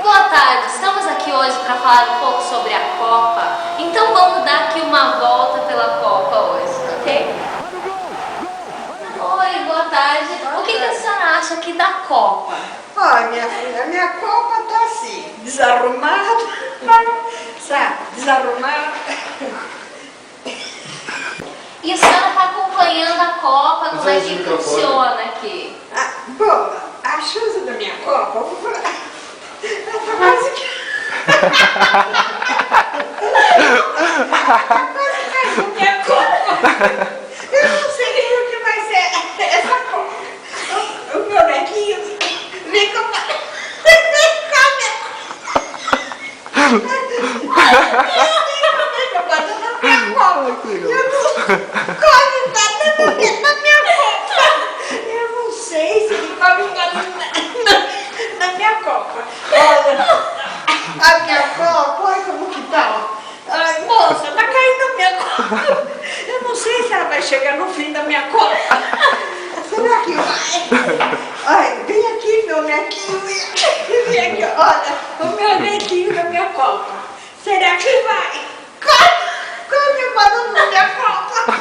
Boa tarde, estamos aqui hoje para falar um pouco sobre a Copa. Então vamos dar aqui uma volta pela Copa hoje, ok? Oi, boa tarde. O que a senhora acha aqui da Copa? Olha, minha filha, minha Copa tá assim, desarrumada, sabe? Desarrumada. E a senhora está acompanhando a Copa, como é que funciona aqui? Bom, a chance da minha Copa, eu vou falar, tá quase que... Tá quase que a minha Copa. Eu não sei o que vai ser essa Copa. O meu neguinho vem com a eu não sei se ele come na minha Copa. Olha, a minha Copa, olha como que tá. Ai, moça, tá caindo a minha Copa. Eu não sei se ela vai chegar no fim da minha Copa. Será que vai? Ai, vem aqui, meu nequinho. Vem aqui, olha, o meu nequinho da minha Copa. Será que vai? Come o barulho da minha Copa.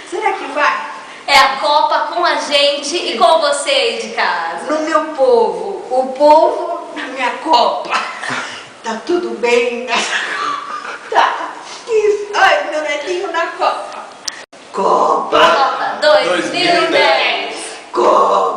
Será que vai? É a Copa com a gente e com você aí de casa. No meu povo, o povo na minha Copa. Tá tudo bem nessa Copa? Tá. Isso. Ai, meu netinho na Copa. Copa. Copa 2010. Copa.